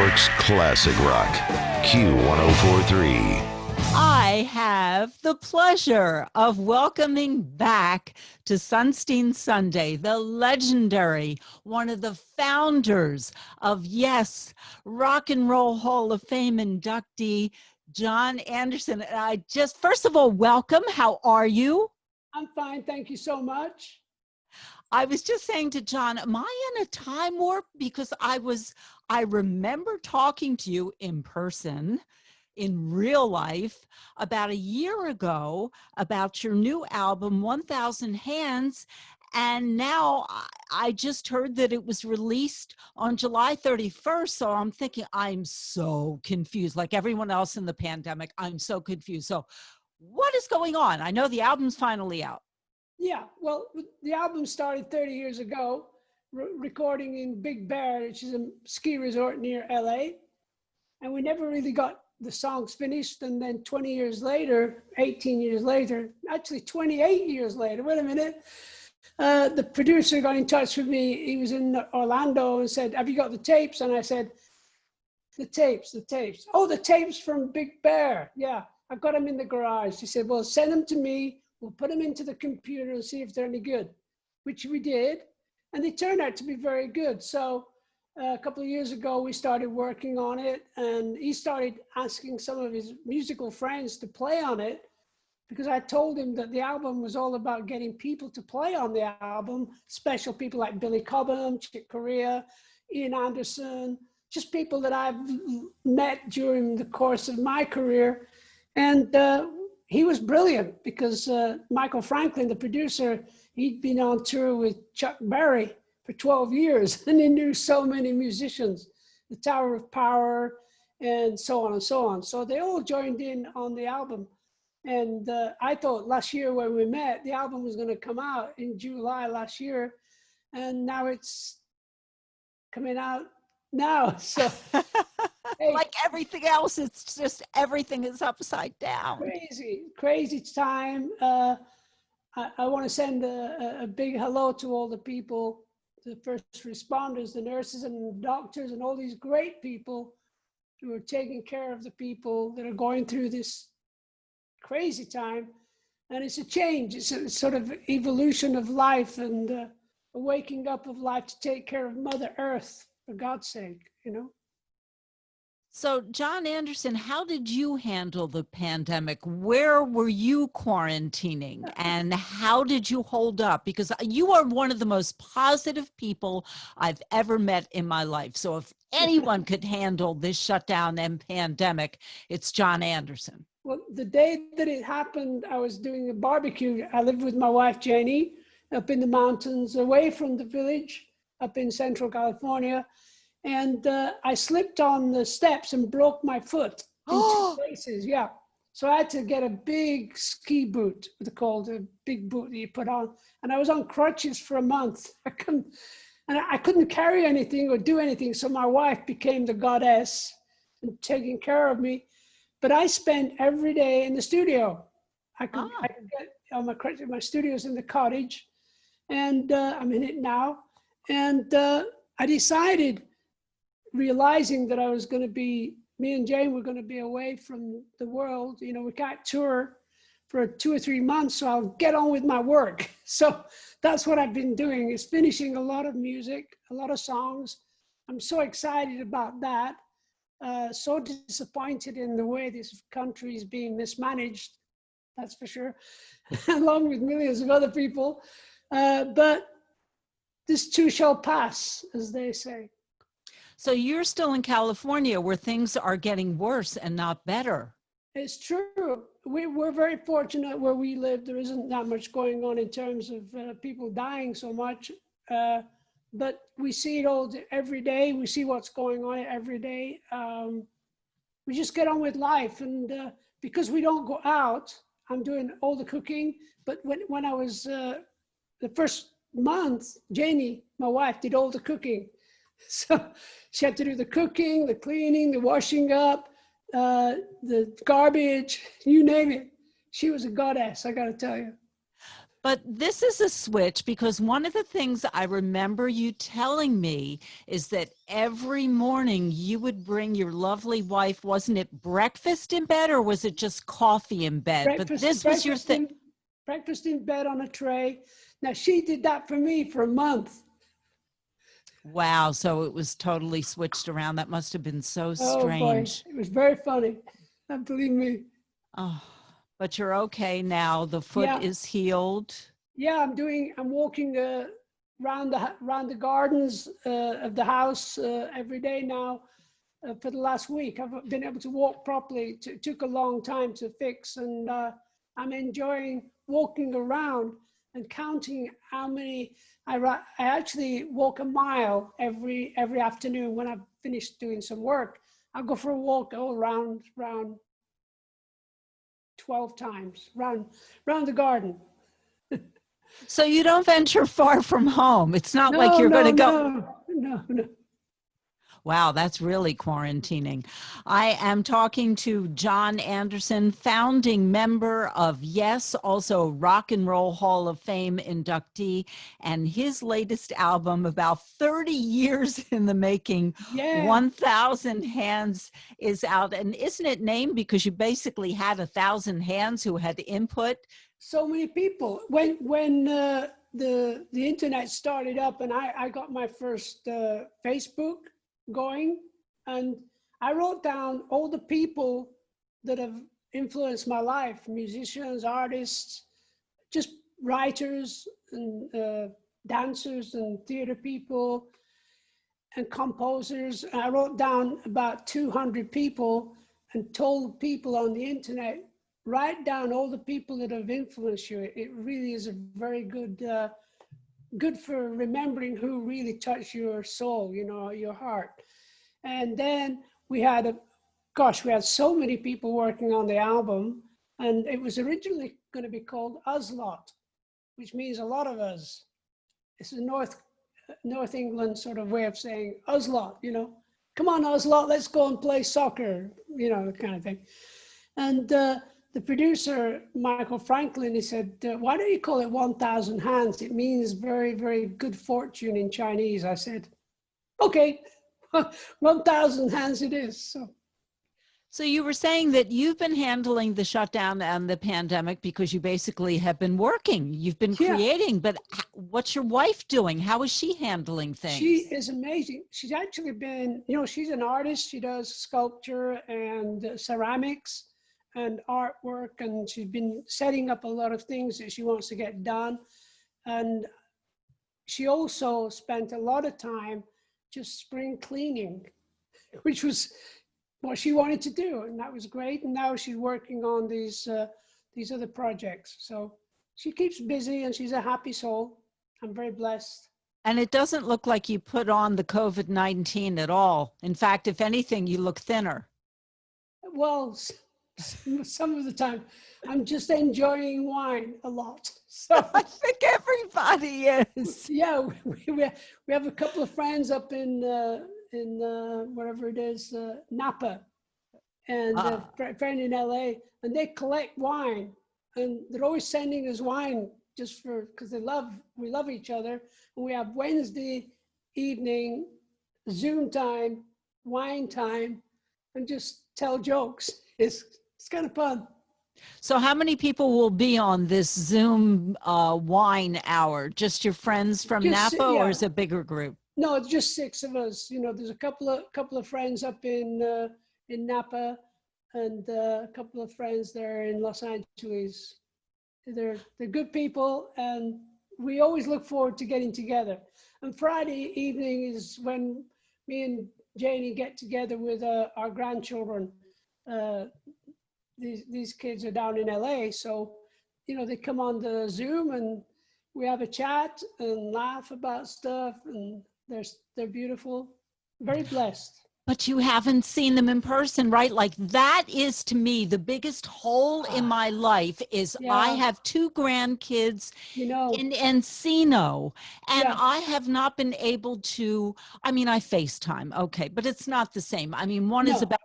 York's classic rock, Q1043. I have the pleasure of welcoming back to Sonstein Sunday, the legendary, one of the founders of, yes, Rock and Roll Hall of Fame inductee, John Anderson. And I just, first of all, welcome. How are you? I'm fine. Thank you so much. I was just saying to John, am I in a time warp? Because I remember talking to you in person, in real life, about a year ago about your new album, 1000 Hands. And now I just heard that it was released on July 31st. So I'm thinking, I'm so confused. Like everyone else in the pandemic, I'm so confused. So what is going on? I know the album's finally out. Yeah, well, the album started 30 years ago, recording in Big Bear, which is a ski resort near LA. And we never really got the songs finished. And then 20 years later, 18 years later, actually 28 years later, wait a minute, the producer got in touch with me. He was in Orlando and said, have you got the tapes? And I said, the tapes. Oh, the tapes from Big Bear. Yeah, I've got them in the garage. He said, well, send them to me. We'll put them into the computer and see if they're any good, which we did. And they turned out to be very good. So a couple of years ago, we started working on it, and he started asking some of his musical friends to play on it, because I told him that the album was all about getting people to play on the album, special people like Billy Cobham, Chick Corea, Ian Anderson, just people that I've met during the course of my career. And he was brilliant, because Michael Franklin, the producer, he'd been on tour with Chuck Berry for 12 years, and he knew so many musicians, the Tower of Power, and so on and so on. So they all joined in on the album. And I thought last year when we met, the album was going to come out in July last year, and now it's coming out now. So Hey. Like everything else, it's just everything is upside down. Crazy time. I want to send a big hello to all the people, the first responders, the nurses and doctors, and all these great people who are taking care of the people that are going through this crazy time. And it's a change. It's a sort of evolution of life, and a waking up of life to take care of Mother Earth, for God's sake, you know? So, John Anderson, how did you handle the pandemic? Where were you quarantining, and how did you hold up? Because you are one of the most positive people I've ever met in my life. So if anyone could handle this shutdown and pandemic, it's John Anderson. Well, the day that it happened, I was doing a barbecue. I lived with my wife, Janie, up in the mountains, away from the village, up in Central California. And I slipped on the steps and broke my foot in two places. Yeah. So I had to get a big ski boot, what's it called, a big boot that you put on. And I was on crutches for a month. I couldn't carry anything or do anything. So my wife became the goddess and taking care of me. But I spent every day in the studio. I could get on my crutches. My studio's in the cottage, and I'm in it now. And I decided, realizing that I was going to be, me and Jane were going to be away from the world. You know, we can't tour for 2 or 3 months, so I'll get on with my work. So that's what I've been doing, is finishing a lot of music, a lot of songs. I'm so excited about that. So disappointed in the way this country is being mismanaged, that's for sure, along with millions of other people. But this too shall pass, as they say. So you're still in California, where things are getting worse and not better. It's true. We're very fortunate where we live. There isn't that much going on in terms of people dying so much. But we see it all every day. We see what's going on every day. We just get on with life. And because we don't go out, I'm doing all the cooking. But when I was, the first month, Janie, my wife, did all the cooking. So she had to do the cooking, the cleaning, the washing up, the garbage, you name it. She was a goddess, I got to tell you. But this is a switch because one of the things I remember you telling me is that every morning you would bring your lovely wife, wasn't it breakfast in bed or was it just coffee in bed? But breakfast this was your breakfast thing. in breakfast in bed on a tray. Now she did that for me for a month. Wow. So it was totally switched around. That must have been so Oh boy, strange. it was very funny. Believe me. Oh, but you're okay now. The foot Yeah, is healed. yeah. I'm walking around the gardens of the house every day now. For the last week, I've been able to walk properly. It took a long time to fix, and I'm enjoying walking around and counting how many. I actually walk a mile every afternoon when I've finished doing some work. I'll go for a walk all round 12 times round the garden. So you don't venture far from home. It's not like No, you're going no, to go. no, no, no. Wow, that's really quarantining. I am talking to John Anderson, founding member of Yes, also Rock and Roll Hall of Fame inductee, and his latest album, about 30 years in the making, Yeah, 1,000 Hands, is out. And isn't it named because you basically had 1,000 hands who had input? so many people. When the internet started up, and I got my first Facebook going, and I wrote down all the people that have influenced my life: musicians, artists, just writers, and dancers, and theater people, and composers. And I wrote down about 200 people and told people on the internet, write down all the people that have influenced you. It really is a very good for remembering who really touched your soul, your heart. And then we had we had so many people working on the album, and it was originally going to be called Us Lot, which means a lot of us. It's a North England sort of way of saying us lot, come on us lot, let's go and play soccer, kind of thing. And the producer, Michael Franklin, he said, why don't you call it 1,000 hands? It means very, very good fortune in Chinese. I said, okay, 1,000 hands it is. So you were saying that you've been handling the shutdown and the pandemic because you basically have been working, you've been Yeah, creating, but what's your wife doing? How is she handling she things? is amazing. She's actually been, she's an artist. She does sculpture and ceramics and artwork, and she's been setting up a lot of things that she wants to get done. And she also spent a lot of time just spring cleaning, which was what she wanted to do, and that was great. And now she's working on these other projects. So she keeps busy, and she's a happy soul. I'm very blessed. And it doesn't look like you put on the COVID-19 at all. In fact, if anything, you look thinner. Well, some of the time, I'm just enjoying wine a lot. So I think everybody is. yeah, we have a couple of friends up in wherever it is, Napa, and a friend in LA, and they collect wine, and they're always sending us wine just because we love each other. And we have Wednesday evening Zoom time, wine time, and just tell jokes. It's kind of fun. So how many people will be on this Zoom wine hour? Just your friends from Just Napa, or yeah, is it a bigger group? no, it's just six of us. There's a couple of friends up in Napa, and a couple of friends there in Los Angeles. They're good people, and we always look forward to getting together. And Friday evening is when me and Janie get together with our grandchildren. Uh, these kids are down in LA, so they come on the Zoom, and we have a chat and laugh about stuff, and they're beautiful, very blessed. But you haven't seen them in person, right? Like that is to me the biggest hole in my life is I Yeah, have two grandkids you know, in Encino, and yeah, I have not been able to, I mean, I FaceTime, okay, but it's not the same. I mean, one is no, about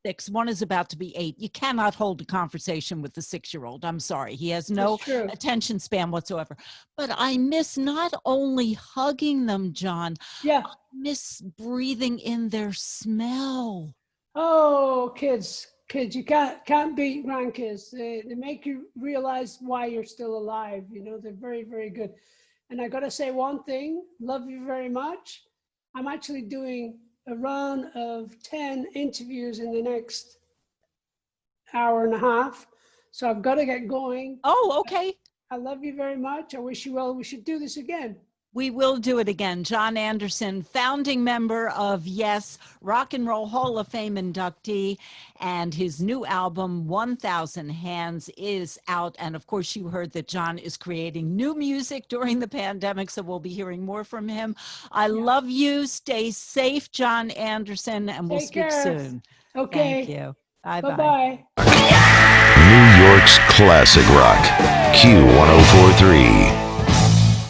6. One is about to be 8. You cannot hold a conversation with the 6-year-old. I'm sorry. He has no That's true. attention span whatsoever. But I miss not only hugging them, John, Yeah. I miss breathing in their smell. Oh, kids, you can't beat grandkids. They make you realize why you're still alive. You know, they're very, very good. And I got to say one thing, love you very much. I'm actually doing a run of 10 interviews in the next hour and a half. So I've got to get going. Oh, okay. I love you very much. I wish you well. We should do this again. We will do it again. John Anderson, founding member of Yes, Rock and Roll Hall of Fame inductee, and his new album, 1000 Hands, is out. And of course, you heard that John is creating new music during the pandemic, so we'll be hearing more from him. I love you. Stay safe, John Anderson, and we'll Take speak care. soon. Okay. Thank you. Bye-bye. Bye-bye. New York's classic rock, Q1043.